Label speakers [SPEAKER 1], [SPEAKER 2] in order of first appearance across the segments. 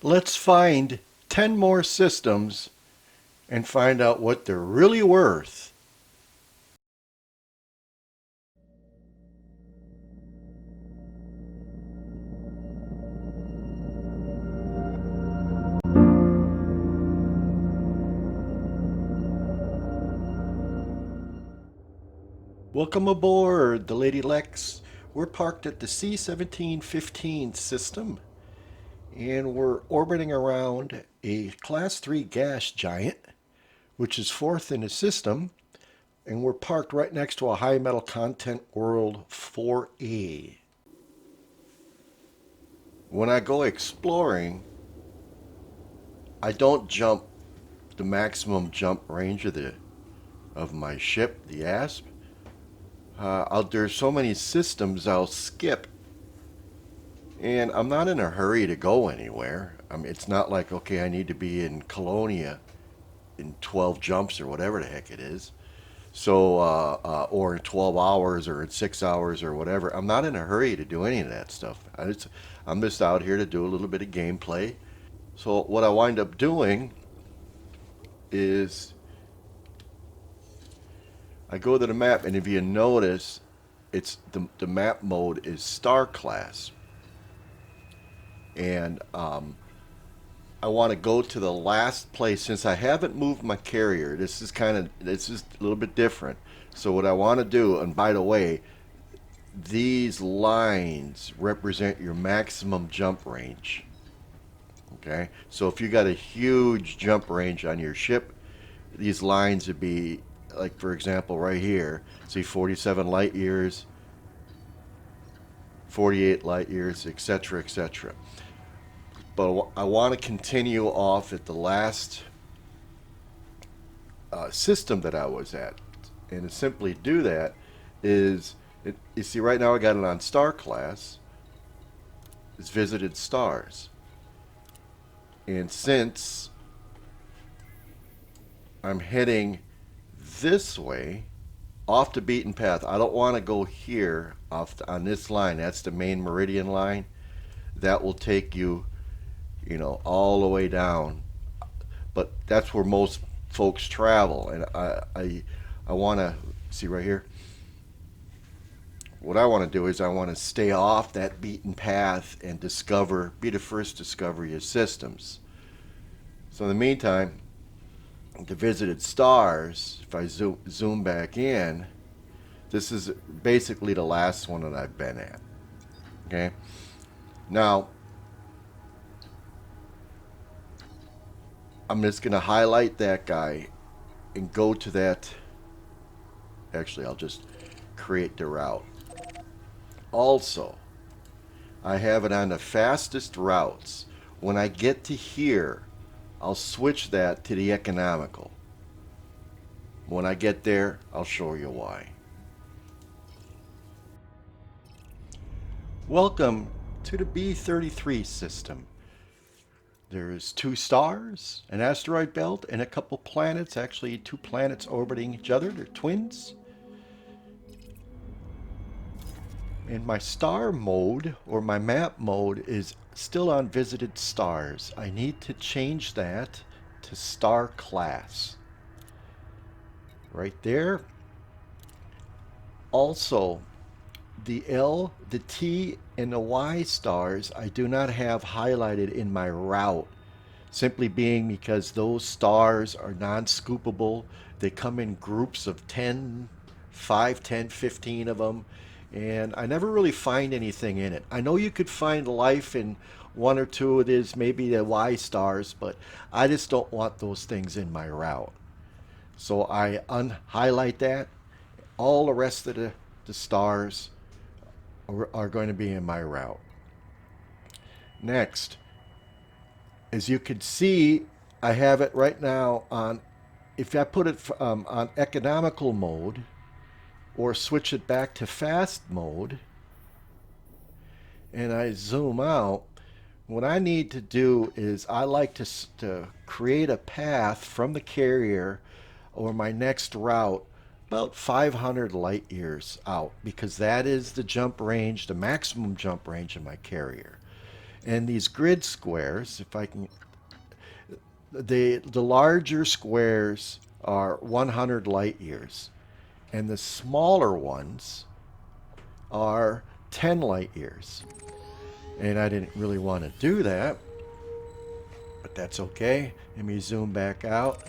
[SPEAKER 1] Let's find 10 more systems and find out what they're really worth. Welcome aboard, the Lady Lex. We're parked at the C-1715 system and we're orbiting around a Class 3 gas giant, which is fourth in the system, and we're parked right next to a high metal content world 4A. When I go exploring, I don't jump the maximum jump range of my ship, the Asp. There's so many systems I'll skip, and I'm not in a hurry to go anywhere. I mean, it's not like, okay, I need to be in Colonia in 12 jumps or whatever the heck it is. Or in 12 hours or in 6 hours or whatever. I'm not in a hurry to do any of that stuff. I'm just out here to do a little bit of gameplay. So what I wind up doing is I go to the map, and if you notice, it's the map mode is Star Class, and I want to go to the last place since I haven't moved my carrier. This is a little bit different. So what I want to do, and by the way, these lines represent your maximum jump range. Okay, so if you got a huge jump range on your ship, these lines would be like, for example, right here. See, 47 light years, 48 light years, etc., etc. But I want to continue off at the last system that I was at. And to simply do that is, you see, right now I got it on Star Class. It's visited stars. And since I'm heading this way, off the beaten path, I don't want to go here on this line. That's the main meridian line. That will take you, all the way down. But that's where most folks travel. And I want to see right here. What I want to do is I want to stay off that beaten path and be the first to discover your systems. So in the meantime, the visited stars, if I zoom back in, this is basically the last one that I've been at. Okay? Now, I'm just going to highlight that guy and go to that. Actually, I'll just create the route. Also, I have it on the fastest routes. When I get to here, I'll switch that to the economical. When I get there, I'll show you why. Welcome to the B-33 system. There's 2 stars, an asteroid belt, and a couple planets. Actually, 2 planets orbiting each other. They're twins. And my star mode, or my map mode, is still on visited stars. I need to change that to Star Class. Right there. Also, the L, the T, and the Y stars I do not have highlighted in my route. Simply being because those stars are non-scoopable. They come in groups of 10, 5, 10, 15 of them. And I never really find anything in it. I know you could find life in one or two of these, maybe the Y stars, but I just don't want those things in my route. So I unhighlight that. All the rest of the stars are going to be in my route. Next, as you can see, I have it right now on, if I put it on economical mode or switch it back to fast mode and I zoom out, what I need to do is I like to create a path from the carrier or my next route about 500 light years out, because that is the jump range, the maximum jump range of my carrier. And these grid squares, if I can, the larger squares are 100 light years, and the smaller ones are 10 light years. And I didn't really want to do that, but that's okay. Let me zoom back out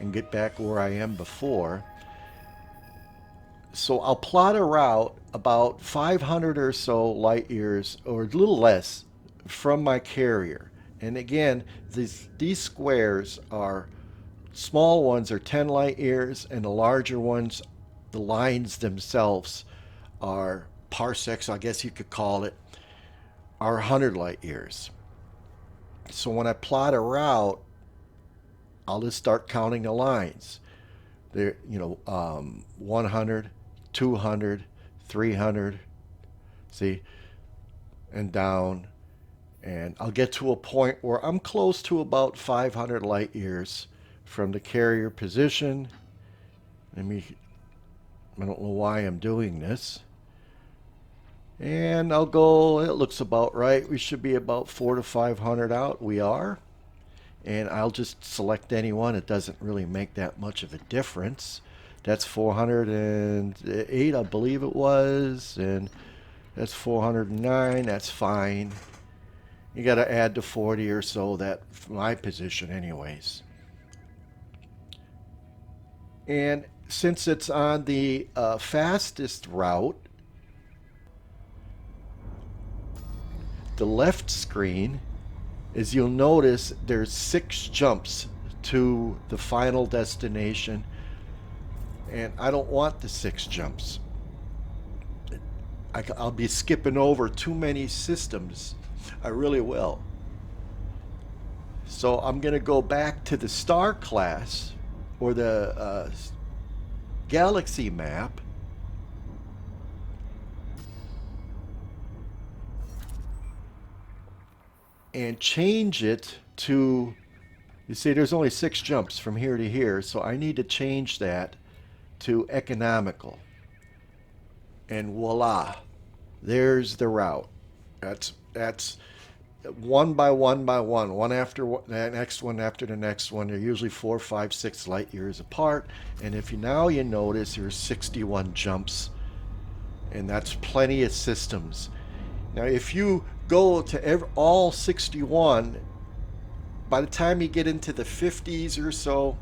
[SPEAKER 1] and get back where I am before. So I'll plot a route about 500 or so light years, or a little less, from my carrier. And again, these squares are, small ones are 10 light years, and the larger ones, the lines themselves are parsecs, I guess you could call it, are 100 light years. So when I plot a route, I'll just start counting the lines. There, 100, 200, 300, see, and down. And I'll get to a point where I'm close to about 500 light years from the carrier position. I don't know why I'm doing this. And I'll go, it looks about right. We should be about 400 to 500 out. We are. And I'll just select any one. It doesn't really make that much of a difference. That's 408, I believe it was. And that's 409. That's fine. You got to add the 40 or so, that my position anyways. And since it's on the fastest route, the left screen, is you'll notice there's 6 jumps to the final destination, and I don't want the 6 jumps. I'll be skipping over too many systems. I really will. So I'm going to go back to the star class, or the galaxy map, and change it to, you see there's only 6 jumps from here to here, so I need to change that to economical. And voila, there's the route. That's one by one by one after the next one after the next one. They're usually 4, 5, 6 light years apart. And if you notice there's 61 jumps, and that's plenty of systems. Now, if you go to all 61, by the time you get into the 50s or so,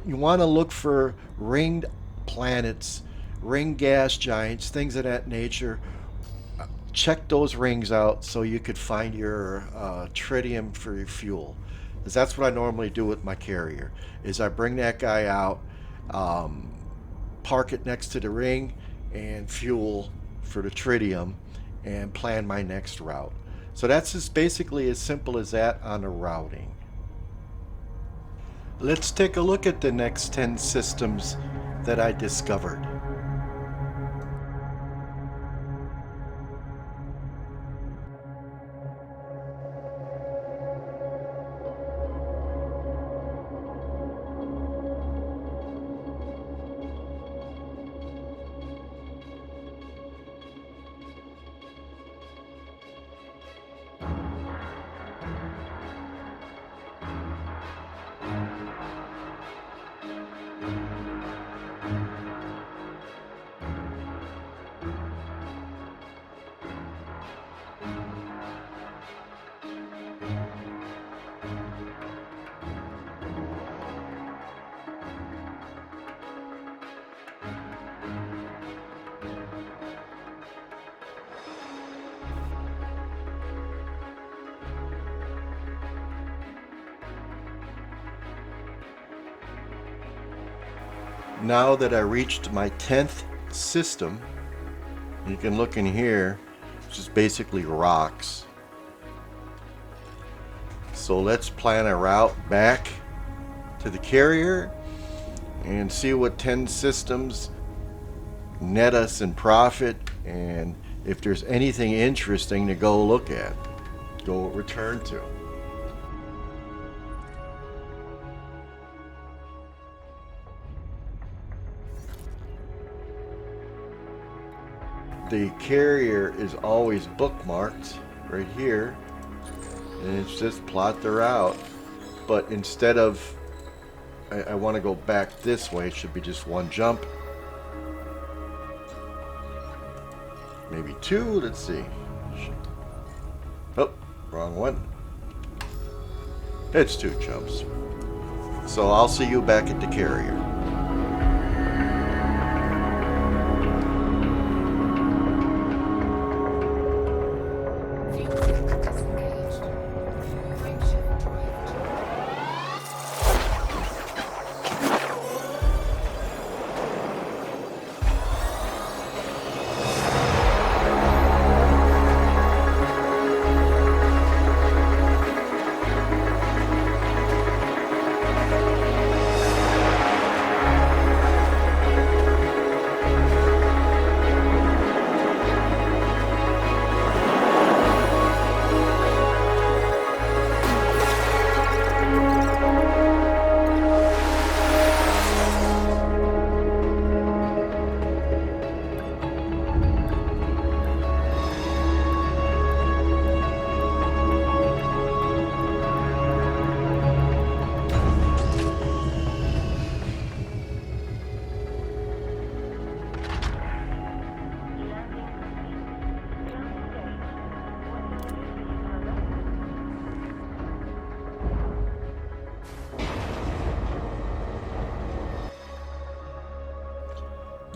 [SPEAKER 1] you want to look for ringed planets, ring gas giants, things of that nature. Check those rings out so you could find your tritium for your fuel. Because that's what I normally do with my carrier, is I bring that guy out, park it next to the ring, and fuel for the tritium, and plan my next route. So that's just basically as simple as that on the routing. Let's take a look at the next 10 systems that I discovered. Now that I reached my 10th system, you can look in here, which is basically rocks. So let's plan a route back to the carrier and see what 10 systems net us in profit, and if there's anything interesting to go look at, go return to. the carrier is always bookmarked right here, and it's just plot the route. But instead of, I want to go back this way, it should be just one jump. Maybe two, let's see. Oh, wrong one. It's two jumps. So I'll see you back at the carrier.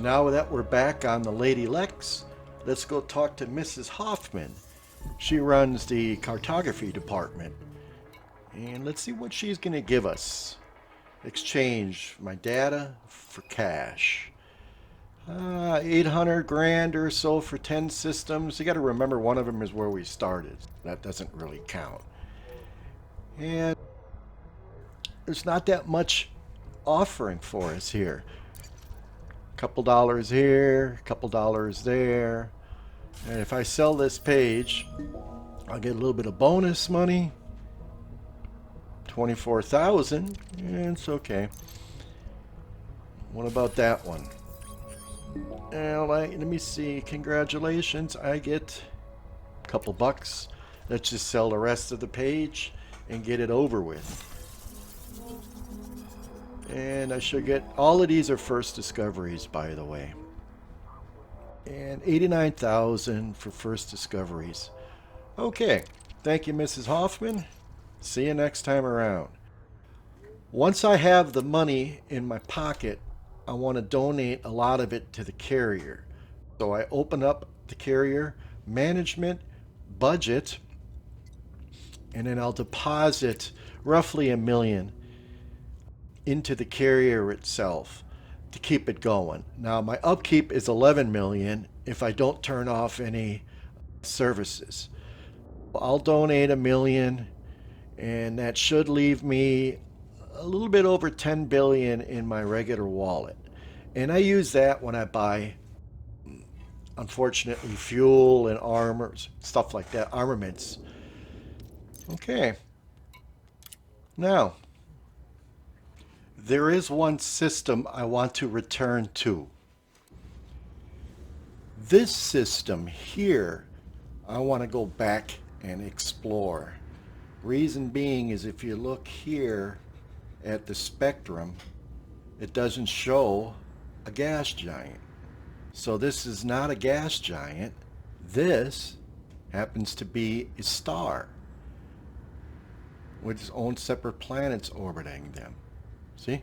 [SPEAKER 1] Now that we're back on the Lady Lex, let's go talk to Mrs. Hoffman. She runs the cartography department. And let's see what she's going to give us. Exchange my data for cash. 800 grand or so for 10 systems. You got to remember one of them is where we started. That doesn't really count. And there's not that much offering for us here. Couple dollars here, couple dollars there. And if I sell this page, I'll get a little bit of bonus money. 24,000. Yeah, it's okay. What about that one? Well, let me see. Congratulations. I get a couple bucks. Let's just sell the rest of the page and get it over with. And I should get, all of these are first discoveries, by the way. And 89,000 for first discoveries. Okay, thank you, Mrs. Hoffman. See you next time around. Once I have the money in my pocket, I want to donate a lot of it to the carrier. So I open up the carrier, management, budget, and then I'll deposit roughly $1 million into the carrier itself to keep it going. Now my upkeep is 11 million if I don't turn off any services. I'll donate $1 million, and that should leave me a little bit over 10 billion in my regular wallet. And I use that when I buy, unfortunately, fuel and armors, stuff like that, armaments. Okay. Now, there is one system I want to return to. This system here, I want to go back and explore. Reason being is if you look here at the spectrum, it doesn't show a gas giant. So this is not a gas giant. This happens to be a star with its own separate planets orbiting them. See?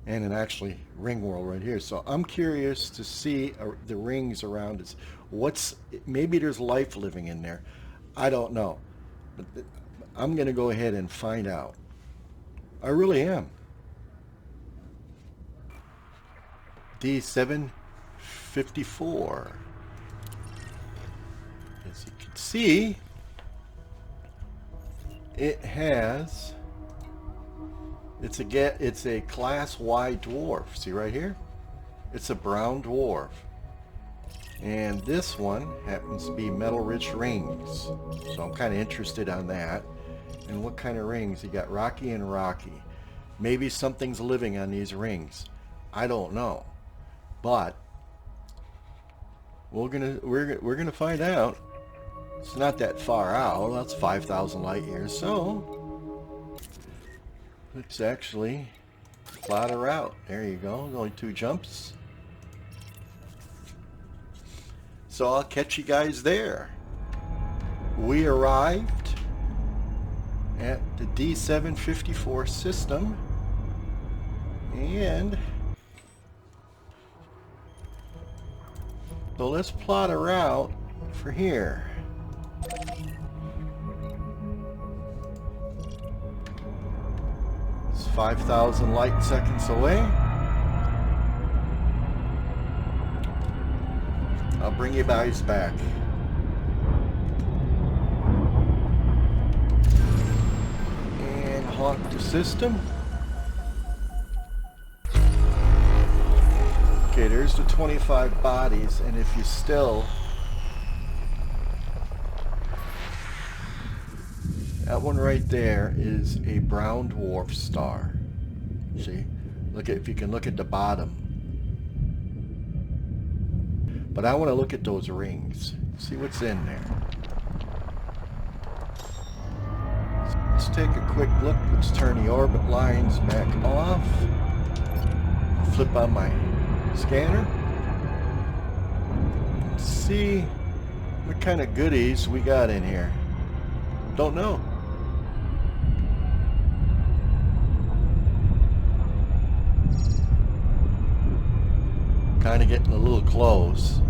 [SPEAKER 1] And an actually ring world right here. So I'm curious to see the rings around us. Maybe there's life living in there. I don't know. But I'm going to go ahead and find out. I really am. D754. As you can see, it has, it's a class Y dwarf. See right here? It's a brown dwarf. And this one happens to be metal rich rings. So I'm kind of interested on that. And what kind of rings? You got rocky and rocky. Maybe something's living on these rings. I don't know. But We're gonna find out. It's not that far out. That's 5,000 light years. So let's actually plot a route. There you go. Only 2 jumps. So I'll catch you guys there. We arrived at the D754 system, and so let's plot a route for here. It's 5,000 light seconds away. I'll bring you guys back. And haunt the system. Okay, there's the 25 bodies, and if you still... That one right there is a brown dwarf star. See? Look at, if you can look at the bottom. But I want to look at those rings. See what's in there. Let's take a quick look. Let's turn the orbit lines back off. Flip on my scanner. Let's see what kind of goodies we got in here. Don't know. Kind of getting a little close.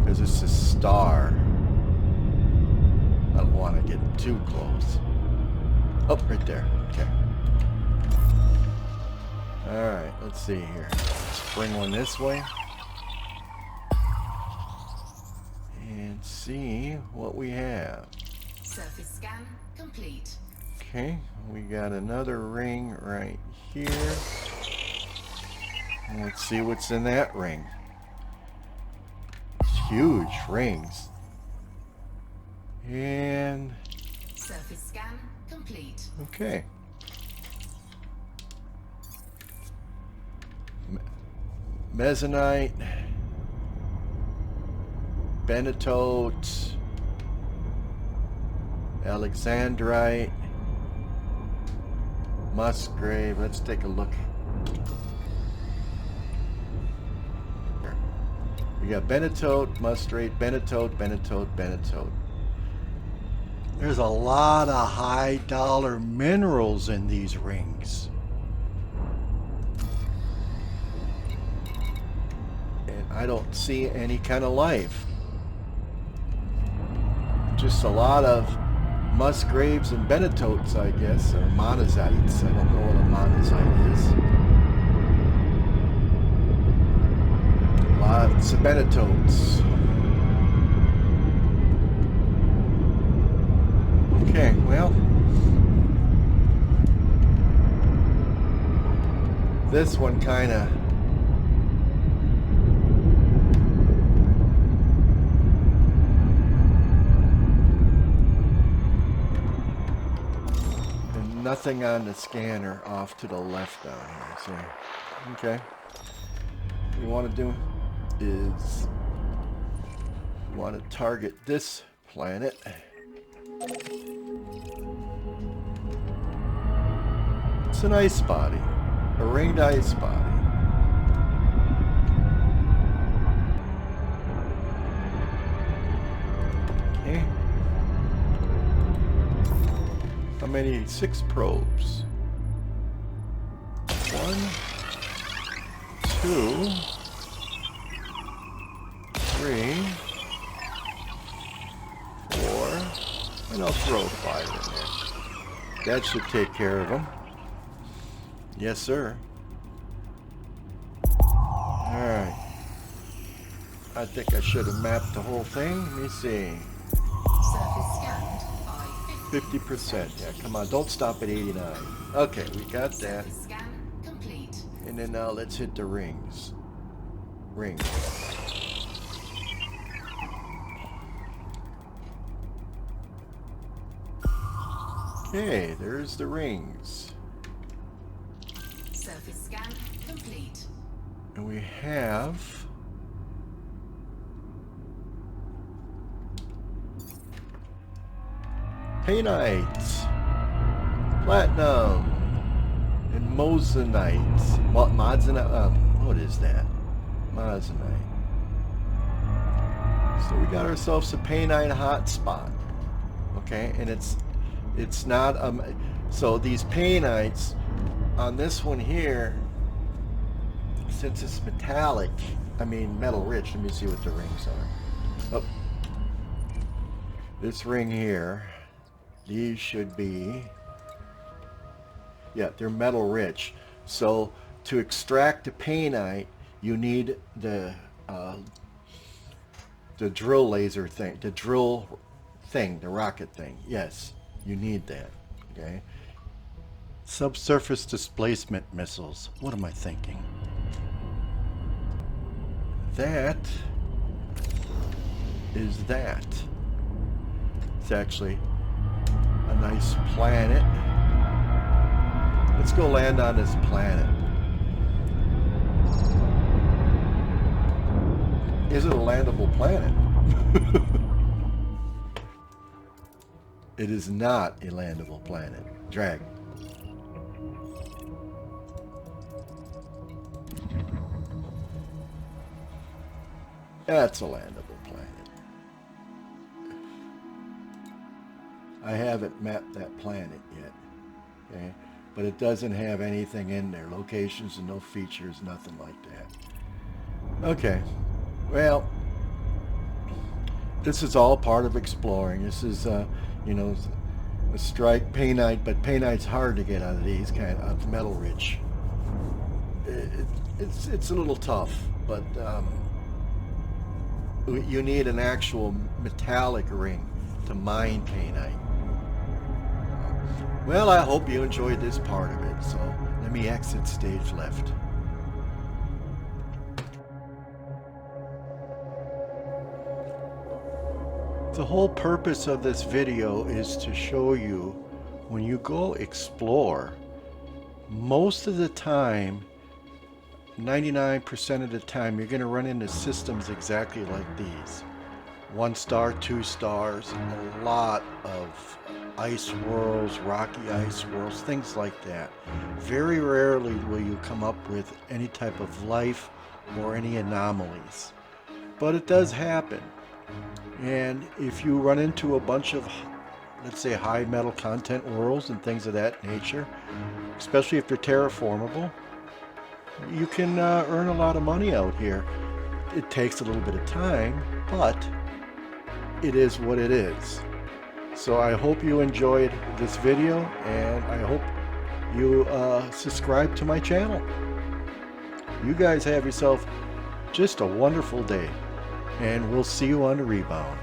[SPEAKER 1] Because it's a star. I don't want to get too close. Oh, right there. Okay. Alright, let's see here. Let's bring one this way. And see what we have.
[SPEAKER 2] Surface scan complete.
[SPEAKER 1] Okay, we got another ring right here. Let's see what's in that ring. It's huge rings. And...
[SPEAKER 2] Surface scan complete.
[SPEAKER 1] Okay. Mesonoite. Benetote. Alexandrite. Musgrave. Let's take a look. We got Benetote, Mustrate, Benetote. There's a lot of high dollar minerals in these rings. And I don't see any kind of life. Just a lot of Musgraves and Benetotes, I guess, or monazites. I don't know what a monazite is. Lots of Benetotes. Okay, well, this one kind of and nothing on the scanner off to the left down here. So, okay, what you want to do is you want to target this planet. It's an ice body, a ringed ice body. Okay. How many? 6 probes. 1, 2, 3, 4, and I'll throw 5 in there. That should take care of them. Yes, sir. Alright. I think I should have mapped the whole thing. Let me see.
[SPEAKER 2] Surface scanned by
[SPEAKER 1] 50%. Yeah, come on. Don't stop at 89. Okay, we got that.
[SPEAKER 2] Surface scan complete.
[SPEAKER 1] And then now let's hit the rings. Rings. Okay, there's the rings.
[SPEAKER 2] Surface scan complete.
[SPEAKER 1] And we have painite, platinum, and moissanite. What is that? Moissanite. So we got ourselves a painite hotspot. Okay, and it's not so these painites on this one here, since it's metallic, metal rich. Let me see what the rings are. Oh, this ring here, these should be, yeah, they're metal rich. So to extract the painite, you need the drill laser thing, the rocket thing. Yes, you need that. Okay. Subsurface displacement missiles. What am I thinking? That is that. It's actually a nice planet. Let's go land on this planet. Is it a landable planet? It is not a landable planet. Drag. That's a landable planet. I haven't mapped that planet yet. Okay? But it doesn't have anything in there. Locations and no features, nothing like that. Okay. Well, this is all part of exploring. This is, you know, a strike painite, but painite's hard to get out of these kind of metal rich. It's a little tough, but you need an actual metallic ring to mine painite. Well, I hope you enjoyed this part of it, so let me exit stage left. The whole purpose of this video is to show you when you go explore, most of the time, 99% of the time, you're going to run into systems exactly like these. 1 star, 2 stars, a lot of ice swirls, rocky ice swirls, things like that. Very rarely will you come up with any type of life or any anomalies. But it does happen. And if you run into a bunch of, let's say, high metal content worlds and things of that nature, especially if they're terraformable, you can earn a lot of money out here. It takes a little bit of time, but it is what it is. So I hope you enjoyed this video, and I hope you subscribe to my channel. You guys have yourself just a wonderful day, and we'll see you on the rebound.